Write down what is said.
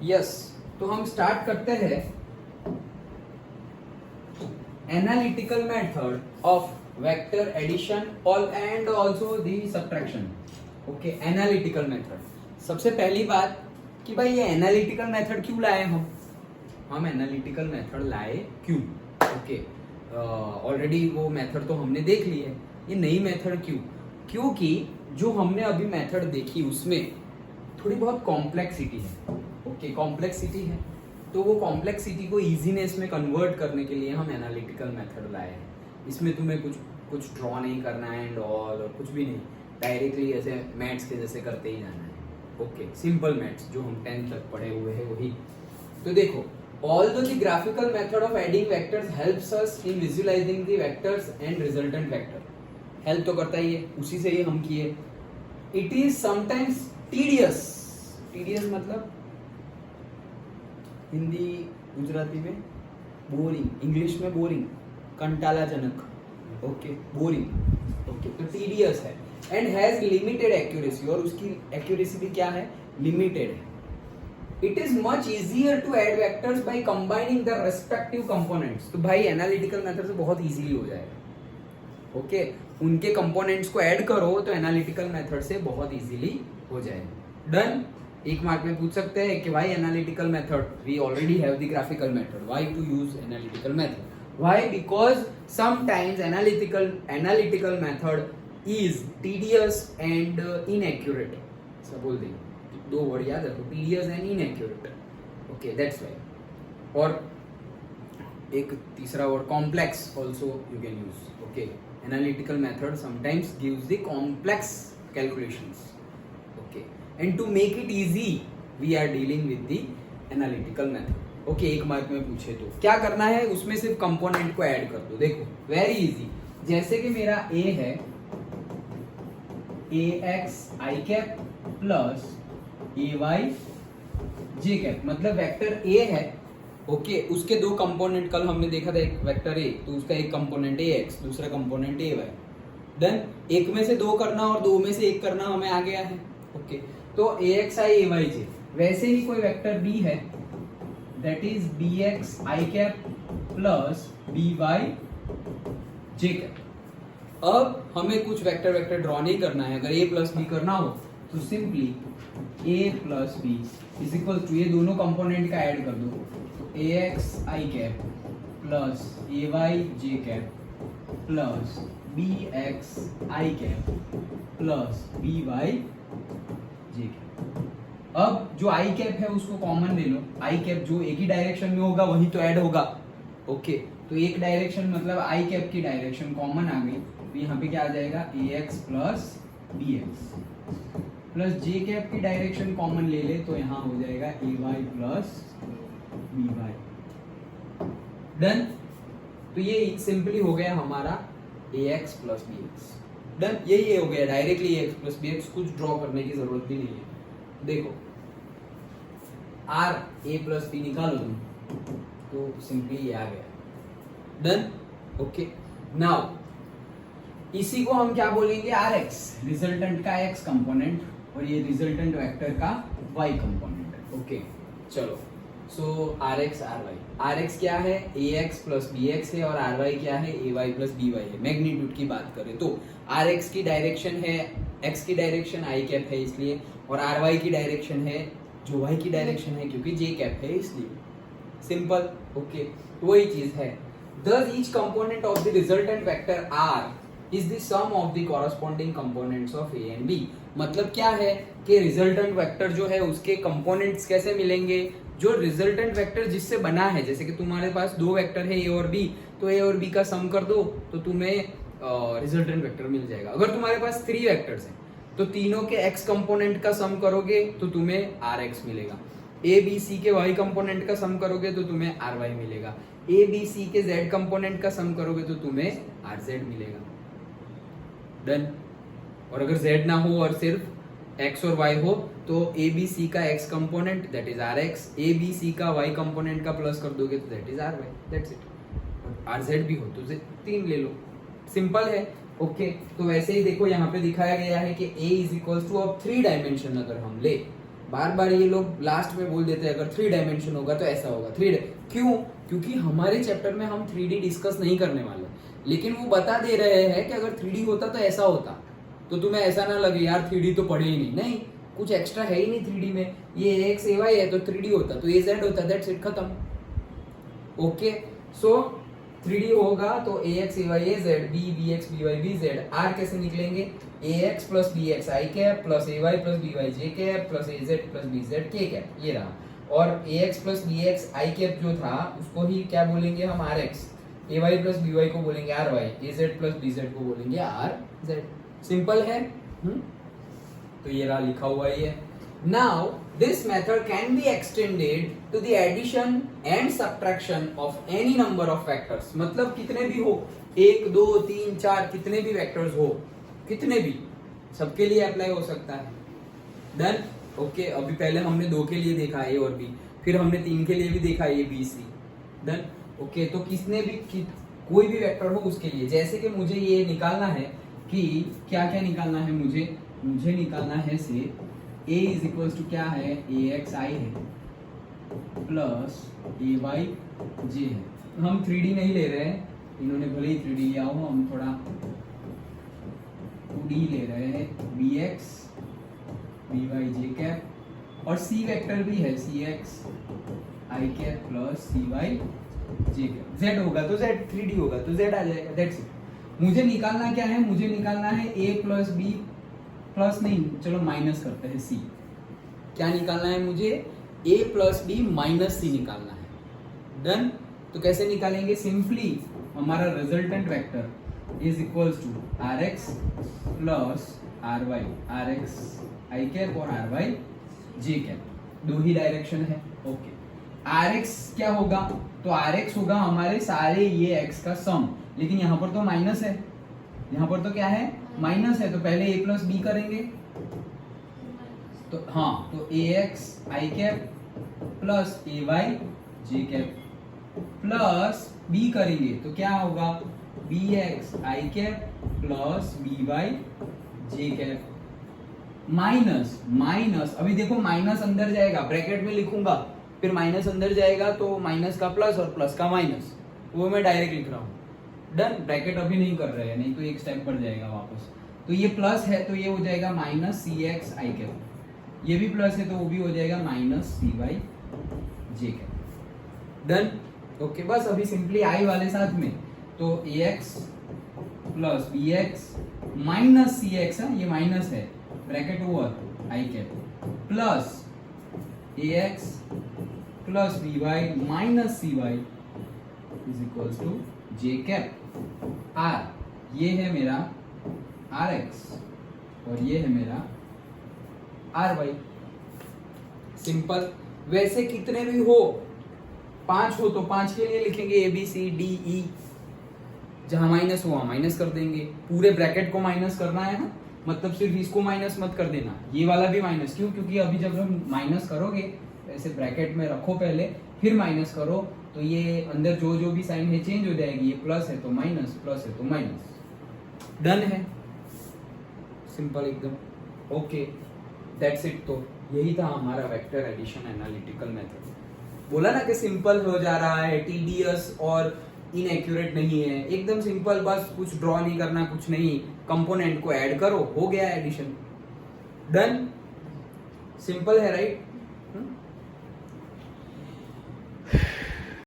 Yes, तो हम start करते हैं analytical method of vector addition all and also the subtraction. Okay, analytical method. सबसे पहली बात कि भाई ये एनालिटिकल मेथड क्यों लाए हम एनालिटिकल मेथड लाए क्यों? ओके, ऑलरेडी वो मेथड तो हमने देख ली है, ये नई मेथड क्यों? क्योंकि जो हमने अभी मेथड देखी उसमें थोड़ी बहुत कॉम्प्लेक्सिटी है। ओके, कॉम्प्लेक्सिटी है, तो वो कॉम्प्लेक्सिटी को इजीनेस में कन्वर्ट करने के लिए हम एनालिटिकल मेथड लाए हैं। इसमें तुम्हें कुछ ड्रॉ नहीं करना है एंड ऑल, और कुछ भी नहीं, डायरेक्टली ऐसे मैथ्स के जैसे करते ही जाना है। ओके, सिंपल मैथ्स जो हम 10th तक पढ़े हुए हैं वही। तो देखो, although the graphical method of adding vectors helps us in visualizing the vectors and resultant vector, help तो करता ही है, उसी से ही हम किए। It is sometimes tedious, tedious मतलब हिंदी गुजराती में बोरिंग, इंग्लिश में बोरिंग, कंटालाजनक। Okay, boring. ओके, तो टीडियस है एंड हैज लिमिटेड एक्यूरेसी, और उसकी एक्यूरेसी भी क्या है? लिमिटेड है। It is much easier to add vectors by combining the respective components। तो भाई एनालिटिकल मेथड से बहुत इजीली हो जाएगा। ओके, उनके कंपोनेंट्स को ऐड करो तो एनालिटिकल मेथड से बहुत इजीली हो जाएगा। डन। एक मार्क में पूछ सकते हैं कि why analytical method, we already have the graphical method, why to use analytical method? Why? Because sometimes analytical method is tedious and inaccurate. सब बोल देंगे, दो वर्ड याद रखो, tedious and inaccurate. Okay, that's why. और एक तीसरा word complex also you can use. Okay, analytical method sometimes gives the complex calculations. Okay, and to make it easy we are dealing with the analytical method. Okay, एक mark में पूछे तो क्या करना है, उसमें सिर्फ कंपोनेंट को ऐड कर दो। देखो, वेरी इजी। जैसे कि मेरा ए है, A X I cap plus A Y J cap, मतलब वेक्टर ए है। ओके, उसके दो कंपोनेंट, कल हमने देखा था एक वेक्टर ए, तो उसका एक कंपोनेंट ए एक्स, दूसरा कंपोनेंट ए वाई। देन एक में से दो करना और दो में से एक करना हमें आ गया है। ओके, तो A X I A Y जे। वैसे ही कोई वेक्टर बी है, that is B X I cap plus B Y J cap. अब हमें कुछ वेक्टर ड्रॉ नहीं करना है। अगर ए प्लस बी करना हो तो simply a plus B is equal to, ये दोनों कंपोनेंट का ऐड कर दो, तो A X I cap plus A Y J cap plus B X I cap plus B Y J cap. अब जो आई कैप है उसको कॉमन ले लो, आई कैप जो एक ही डायरेक्शन में होगा वही तो ऐड होगा। ओके, तो एक डायरेक्शन मतलब आई कैप की डायरेक्शन कॉमन आ गई, तो यहाँ पे क्या आ जाएगा? A X plus B X plus J cap की डायरेक्शन कॉमन ले ले तो यहाँ हो जाएगा A Y plus B Y. Done. तो ये सिंपली हो गया हमारा A X plus B X. Done, यही हो गया directly A X plus B X, कुछ ड्रॉ करने की जरूरत भी नहीं है। देखो, आर ए प्लस बी निकालो तुम, तो सिंपली ये आ गया। डन। ओके, नाउ इसी को हम क्या बोलेंगे? आर एक्स, रिजल्टेंट का एक्स कंपोनेंट, और ये रिजल्टेंट वेक्टर का y कंपोनेंट। ओके, चलो, so R X R Y. R X क्या है? A X plus B X है, और आर वाई क्या है? A Y plus B Y है। मैग्नीट्यूड की बात करें तो आर एक्स की डायरेक्शन है, एक्स की डायरेक्शन आई कैप है इसलिए, और आर वाई की डायरेक्शन है जो वाई की डायरेक्शन है क्योंकि जे कैप है इसलिए। सिंपल। ओके, वही चीज है। Thus each component of the resultant vector R is the sum of the corresponding components of A and B। मतलब क्या है कि रिजल्टेंट वेक्टर जो है उसके कंपोनेंट्स कैसे मिलेंगे? जो रिजल्टेंट वेक्टर जिससे बना है, जैसे कि तुम्हारे पास दो वेक्टर है ए और बी, तो ए और बी का सम कर दो तो तुम्हें रिजल्टेंट वेक्टर मिल जाएगा। अगर तुम्हारे पास 3 वेक्टर्स हैं तो तीनों के एक्स कंपोनेंट का सम करोगे तो तुम्हें आर एक्स मिलेगा। ए बी सी के वाई कंपोनेंट का सम करोगे तो तुम्हें आर वाई मिलेगा। ए बी सी के जेड कंपोनेंट का सम करोगे तो तुम्हें आर जेड मिलेगा। डन। और अगर z ना हो और सिर्फ x और y हो तो ए बी सी का x component that is R X, A B C का y कंपोनेंट का प्लस कर दोगे तो that is R Y, that's it. और आर जेड भी हो तो 3 ले लो, सिंपल है। ओके, तो वैसे ही देखो यहाँ पे दिखाया गया है कि a इज इक्वल टू अब 3 डायमेंशन अगर हम ले बार बार ये लोग लास्ट में बोल देते हैं अगर 3 डायमेंशन होगा तो ऐसा होगा। क्यों? क्योंकि हमारे चैप्टर में हम 3D डिस्कस नहीं करने वाले, लेकिन वो बता दे रहे हैं कि अगर 3D होता तो ऐसा होता, तो तुम्हें ऐसा ना लगे यार 3D तो पढ़े ही नहीं, कुछ एक्स्ट्रा है ही नहीं 3D में, ये AX AY है तो 3D होता, तो AZ होता, दैट्स इट, खत्म। ओके, सो 3D होगा तो AX AY AZ, B BX BY BZ, R कैसे निकलेंगे? AX plus BX I cap plus AY plus BY J cap plus AZ plus BZ K cap, ये रहा। और AX plus BX I cap जो था उसको ही क्या बोलेंगे हम? RX। AY प्लस BY को बोलेंगे RY, AZ प्लस BZ को बोलेंगे RZ। सिंपल है। तो ये रहा लिखा हुआ ही है। Now this method can be extended to the addition and subtraction of any number of vectors, मतलब कितने भी हो, 1 2 3 4 कितने भी वेक्टर्स हो, कितने भी, सबके लिए अप्लाई हो सकता है। डन। ओके, अभी पहले हमने 2 के लिए देखा A और B, फिर हमने 3 के लिए भी देखा A B C। Done. Okay, तो किसने भी कोई भी वेक्टर हो उसके लिए, जैसे कि मुझे ये निकालना है कि क्या क्या निकालना है मुझे निकालना है से A इज इक्वल टू क्या है? AXI है प्लस AY J है। हम 3D नहीं ले रहे हैं, इन्होंने भले ही 3D लिया हो, हम थोड़ा 2D ले रहे हैं। BX BY J कैप और C वेक्टर भी है, CX I cap plus CY J cap. Z होगा तो Z, 3D होगा तो Z आ जाएगा, दैट्स इट। मुझे निकालना क्या है? मुझे निकालना है A प्लस B प्लस नहीं, चलो माइनस करते हैं C। क्या निकालना है मुझे? A plus B minus C निकालना है। डन। तो कैसे निकालेंगे? सिंपली हमारा resultant vector is equals to RX plus RY, RX I cap और RY J कैप, 2 ही डायरेक्शन है। ओके, RX क्या होगा? तो RX होगा हमारे सारे ये X का सम, लेकिन यहाँ पर तो माइनस है, यहाँ पर तो क्या है? माइनस है, तो पहले A प्लस B करेंगे। तो हाँ, तो AX I cap plus AY J cap plus B करेंगे तो क्या होगा? BX I cap plus BY J cap minus minus, अभी देखो माइनस अंदर जाएगा, ब्रैकेट में लिखूंगा, फिर माइनस अंदर जाएगा तो माइनस का प्लस और प्लस का माइनस, वो मैं डायरेक्ट लिख रहा हूँ। डन। ब्रैकेट अभी नहीं कर रहे हैं, नहीं तो एक स्टेप बढ़ जाएगा वापस। तो ये प्लस है तो ये हो जाएगा माइनस CX I कैप, ये भी प्लस है तो वो भी हो जाएगा minus CY J cap. Done. Okay, बस अभी सिंपली I वाले साथ में, तो AX plus BX minus CX है, ये माइनस है, bracket over I cap plus AX plus BY minus CY is equals to J cap R। ये है मेरा RX और ये है मेरा RY। सिंपल। वैसे कितने भी हो, 5 हो तो 5 के लिए लिखेंगे A B C D E, जहां माइनस हुआ माइनस कर देंगे, पूरे ब्रैकेट को माइनस करना है ना, मतलब सिर्फ इसको माइनस मत कर देना, ये वाला भी माइनस। क्यों? क्योंकि अभी जब हम माइनस करोगे ऐसे ब्रैकेट में रखो पहले, फिर माइनस करो, तो ये अंदर जो जो भी साइन है चेंज हो जाएगी, ये प्लस है तो माइनस, प्लस है तो माइनस। डन है, सिंपल एकदम। Okay, that's it. तो यही था हमारा वेक्टर एडिशन एनालिटिकल मेथड। बोला ना कि सिंपल हो जा रहा है, टीडियस और इनएक्यूरेट नहीं है, एकदम सिंपल, बस कुछ ड्रॉ नहीं करना, कुछ नहीं, कंपोनेंट को ऐड करो, हो गया एडिशन। डन। सिंपल है, राइट?